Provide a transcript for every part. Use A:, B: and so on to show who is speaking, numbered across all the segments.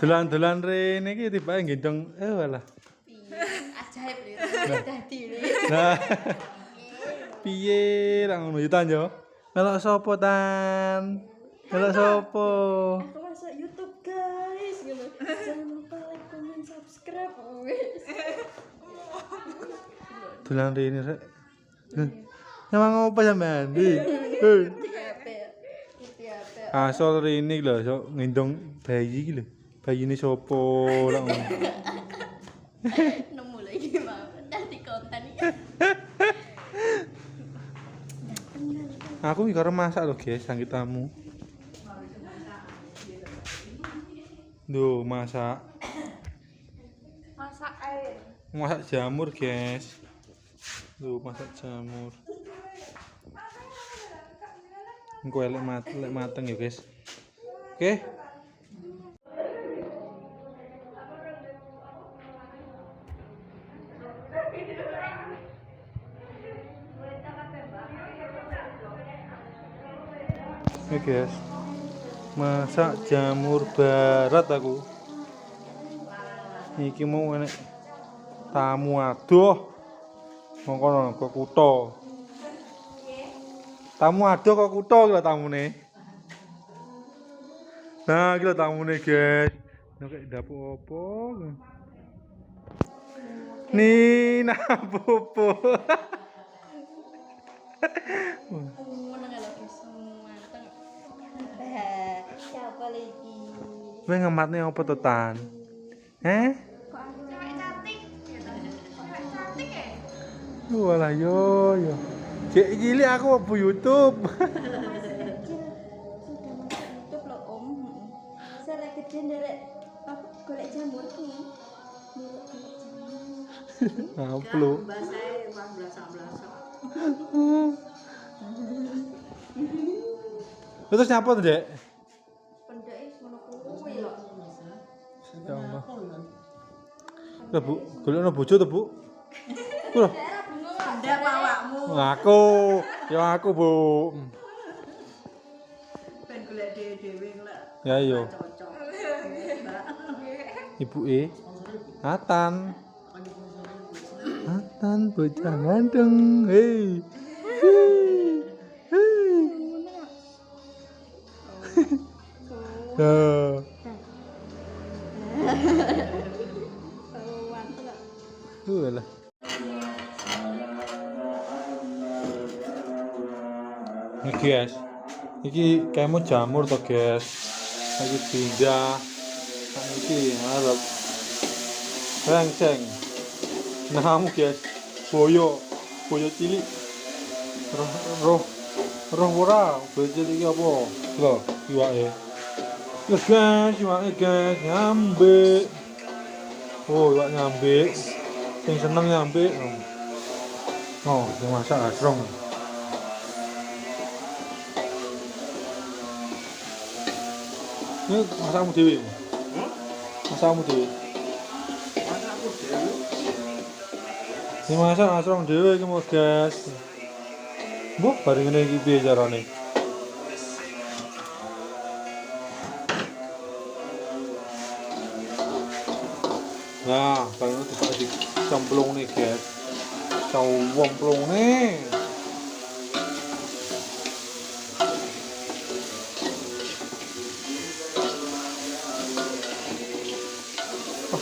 A: Dolan-dolan rene iki tibake gendong walah.
B: Ajaib lho, dadi lho.
A: Nah. Piye ra ngono yo Tan yo? Melok sapa Tan? Melok sapa?
B: Aku masuk YouTube guys, gitu. Jangan lupa like, comment, subscribe. Wes.
A: Dolan rene rek. Nyamang apa sampean? Asal rene lho, sok ngendong bayi iki lho. Bayine sapa ra ngono.
B: Nemu lagi mau dadi konten iki.
A: Aku iki karo masak lho, guys, sang tamu. Duh, masak.
B: Masak air.
A: Masak jamur, guys. Duh, masak jamur. Engko elek mateng ya, guys. Oke. Oke, guys. Masak jamur barat aku. Iki mau enek tamu adoh. Mongko kok kutho. Tamu adoh kok kutho iki lho tamune. Nah, iki lho tamune, guys. Nek dapur opo? Nina Popo.
B: Siapa lagi?
A: Kowe ngematne apa to, Tan? Heh?
B: Kok aku cewek cantik? Cewek cantik ya?
A: Walah yo. Cek cilik aku opo YouTube.
B: Masih kecil sudah masuk YouTube loh Om. Saya lagi gede nderek apa golek jamur ki.
A: Ngaplu.
C: Basahe mblas-mblas.
A: Terus nyapa tuh, Dek?
B: Pendeke ngono kuwi lho.
A: Ya Allah. Lah, Bu, golekno bojo to, Bu? Lho,
C: Ndak awakmu.
A: aku. Ya aku, Bu.
C: Ben golek dhewe-dhewe lek.
A: Ya iya.
C: Cocok.
A: Ibuke Atan. Atan bocah ganteng. Hei. Ya. Lah. Ini guys, iki kamu jamur to guys, lagi pindah, iki harap, rengseng, nah kamu guys, boyo cilik, roh ora, boyo cilik apa, lo, iwake, guys, nyambe, oh iwak nyambe, sing seneng nyambe, oh, sing masak asrong. Ini masakmu dewe. Masakmu dewe.
D: Masakku dewe.
A: Ini masak asrong dewe iki mau guys. Mbok bareng ngene iki piye carane? Nah, bareng itu dicemplung nih guys. Cemplung nih.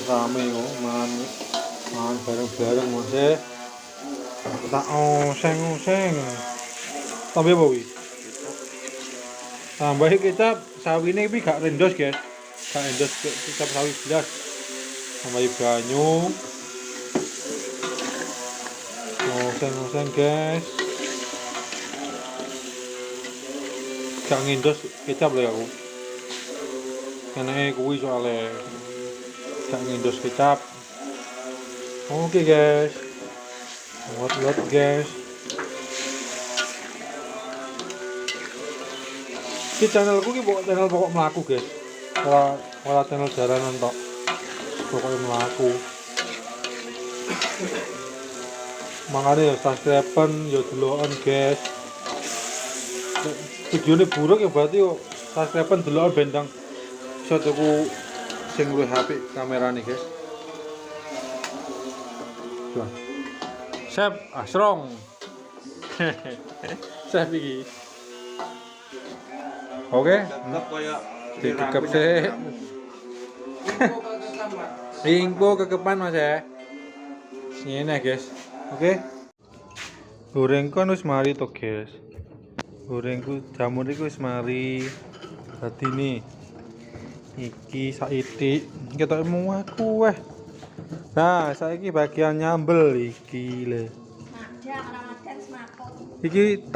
A: Rame kok man bareng-bareng mose tak oseng tambah apa wi tambah kecap sawine iki gak rendos guys gak rendos kecap sawi belas tambah banyu oseng guys gak ngendos kecap lho aku enake kuwi soalnya gak ngendos kecap. Oke guys. Lot guys. Iki channelku iki channel pokok mlaku guys. Ora channel jaranan tok. Pokoknya mlaku. Makanya ya subscribe-an ya deloken guys. Videone buruk ya berarti yo subscribe delok bentang iso tuku sing luwih apik kamerane, guys. Coba. Chef Asrong. Chef iki. Oke,
D: Tetep koyo
A: dikekep sih. Info kekepan Mas ya. Ngene guys. Oke. Goreng kon wis mari to, guys. Gorengku jamur iku wis mari. Dadi nih. Iki saiki ketokmu aku weh. Nah, saiki bagian nyambel iki le.
B: Madang Ramadan semakut.
A: Iki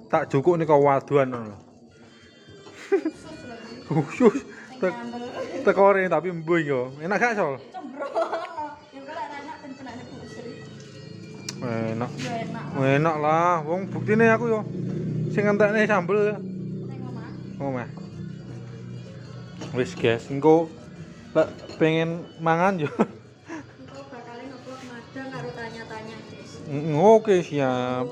A: tak jukuk nih kau waduan ngono.
B: Khusus lagi.
A: Khusus
B: Sing nyambel.
A: tekore tapi mbuh yo. Enak gak, Sol?
B: Cembrono. Yang kalau enak tencenane Bu Sri.
A: Enak.
B: Yo enak.
A: Enak lah, wong buktine aku yo sing entekne sambel.
B: Ning omah.
A: Oh mah. Wis guys, engko lek pengen mangan yo.
B: Engko bakal ngeblok madang karo tanya-tanya, guys.
A: Oke, siap.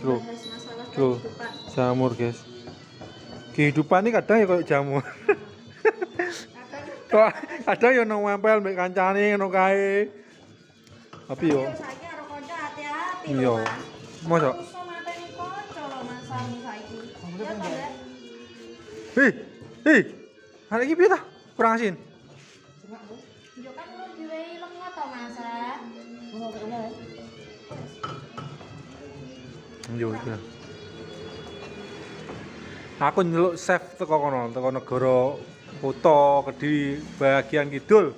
A: Loh,
B: Bahas masalah
A: loh.
B: kehidupan.
A: Jamur, guys. Kehidupan ini kadang ya kayak jamur. Kok kadang ya nempel mbek kancane ngono kae. Tapi yo
B: Saiki karo kanca hati-hati
A: iya.
B: lho, Mas.
A: Mosok
B: Iso mateni kanca lho Mas Sami saiki. Ya to, Dek?
A: Hei, hari ini piye ta? Kurang asin.
B: Yo kan urung diwehi lengo to, Mas.
A: Yo iya. Aku nyeluk chef teko kono, teko negara Kuto Kediri bagian kidul.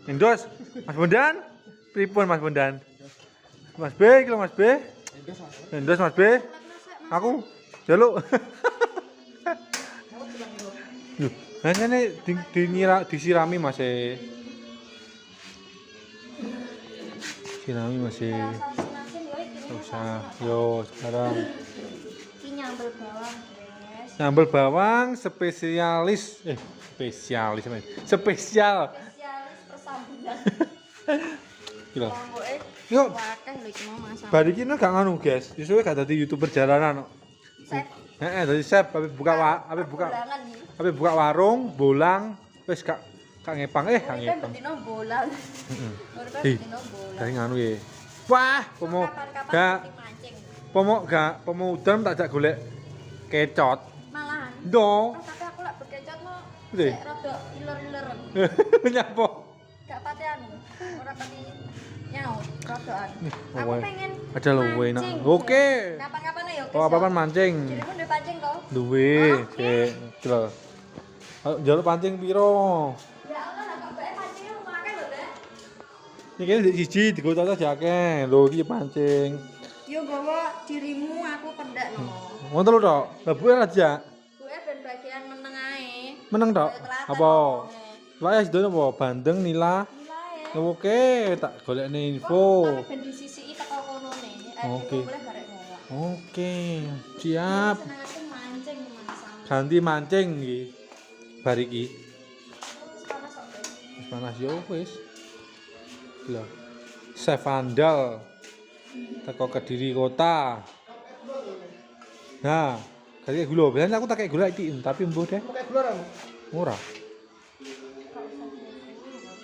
A: Indos, Mas Bondan. Pripun Mas Bondan? Mas B, iki lho Mas B. Indos Mas B. Aku jaluk. Loh, hanya disirami Mas e. Sirami Mas e.
B: Asin-asin yo iki.
A: Usah. Yo, sekarang
B: Iki nyambel bawang, guys.
A: nyambel bawang spesialis. Spesialis men. Spesial.
B: Spesialis persambutan.
A: Iki lho.
B: Lomboke
A: Yo,
B: akeh lho iki mau Mas.
A: bar iki gak nganu, guys. Disuwe gak dadi YouTuber jalanan.
B: Chef.
A: Dadi chef,
B: Bulangan iki.
A: buka warung, bolang, wis gak ngepang gak
B: Uripe
A: ngepang.
B: bendino bolang.
A: Heeh.
B: Uripe
A: Ih,
B: bendino bolang.
A: dari nganu ya. Wah, pomo
B: Kapan-kapan
A: gak
B: mancing.
A: pomo udan tak jak golek kecot.
B: Malahan.
A: Do.
B: Tapi aku lak bekecot mau
A: Piye?
B: sik rada iler-ileren.
A: Nyapo?
B: Gak pati anu. Ora pati nyaut, rodaan. Aku
A: Oke.
B: pengen
A: Ada luwe nak.
B: mancing.
A: Oke.
B: Kapan-kapan ya, guys.
A: Oh, apa-apa mancing.
B: Dirimu udah pancing kok?
A: Luwe, sik. Iki lho. Ayo njaluk pancing piro?
B: Ya Allah, lah kok bae pancingnya lumayan lho, Dek.
A: Iki di siji digotok aja akeh. Lho iki pancing.
B: Yo gawa dirimu aku pendak no.
A: Ngono lho, Tok. Lah buke aja.
B: Gue ben bagian meneng ae.
A: Meneng, Tok.
B: Kayak telaten
A: Apa?
B: ngomongnya.
A: Wae sedono apa? Bandeng nila.
B: Nilai.
A: Oke, tak golekne info.
B: Tapi ben disisiki teko kono ne.
A: Oke.
B: Boleh garek ngono.
A: Oke, siap.
B: Seneng aku mancing Mas.
A: Ganti mancing iki. Bar iki.
B: Wis panas kok, guys.
A: Wis panas yo wis. Lho. Chef Andal. Teko Kediri kota. Nah, kayak gula. Biasanya aku tak kayak gula iki, tapi mbuh deh.
D: Pakai gula ra?
A: Ora.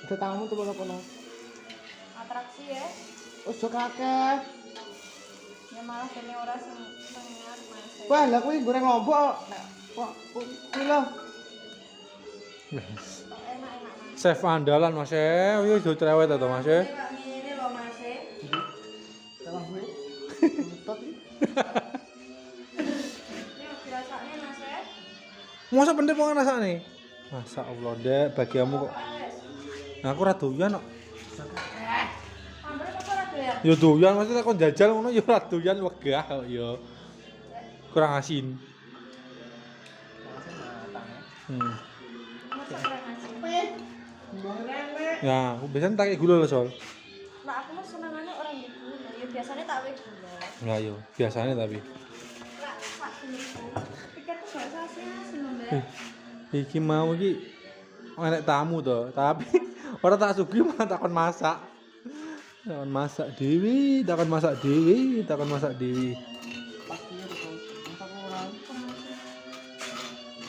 D: Ada tamu tuh kono.
B: Atraksi ya.
D: Wis yo kakek.
B: Ya malah kene ora sengat Mas.
D: Wah, lah kuwi goreng lombok kok kuwi lho.
B: Enak-enak Mas.
A: Chef andalan Mas e. Yo do cerewet to Mas e.
B: Kayak ngene lho Mas.
D: Salah kuwi. Tot iki.
B: Ini dirasakne Mas.
A: Masa bener mau ngrasakne? Masa Allah, Dek, bagiamu kok. Nah, aku ora doyan kok.
B: Sambel kok ora doyan.
A: Ya doyan, maksudnya kon jajal ngono ya ora doyan wegah kok ya. Kurang asin.
B: Masak kurang asin.
A: Ya, aku biasanya tak kayak gula loh, Sol.
B: Lah aku mah senengane orang di gula. Ya biasanya tak wek gula.
A: Enggak yo, biasanya tapi.
B: Lah sak gula. Pikir tuh gak asin-asin lho, Mbak.
A: Iki mau iki enek tamu to, tapi ora tak sugih malah takon masak. Takon masak dewi, takon masak dewi, takon masak dewi.
D: Pastinya tuh. Masa kok ora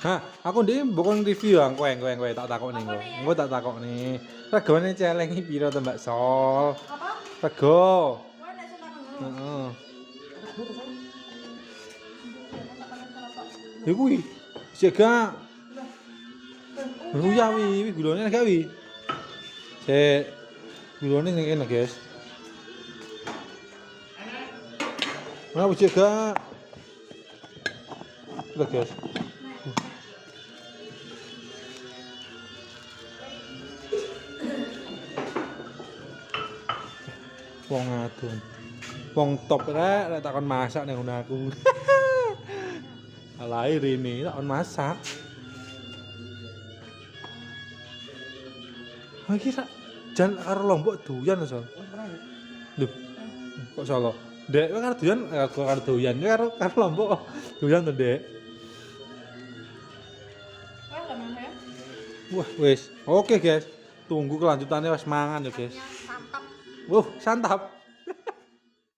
A: Hah, aku ndek mbok review yang kowe tak takokne engko. Engko tak takokne. Regane celeng iki piro to Mbak Sol?
B: Apa?
A: Rego.
B: Kowe nek sing takon ngono.
A: Heeh.
B: Iya,
A: Ya kuwi. Sik gak. Ya wi gulone gak wi. Sik. Gulone ning kene, guys. Mana wis gak. Lah, guys. Wong adon. Wong top rek takon masak ning ngono aku. Alae rene takon masak. Ha iki sak jan karo Lombok doyan so. Lho. Kok salah? Dek kowe karo doyan karo doyan karo Lombok doyan to, Dek.
B: Kowe enggak mang ya?
A: Wah, wis. Oke, guys. Tunggu kelanjutannya wis mangan ya, guys.
B: Santap.
A: Wuh, santap.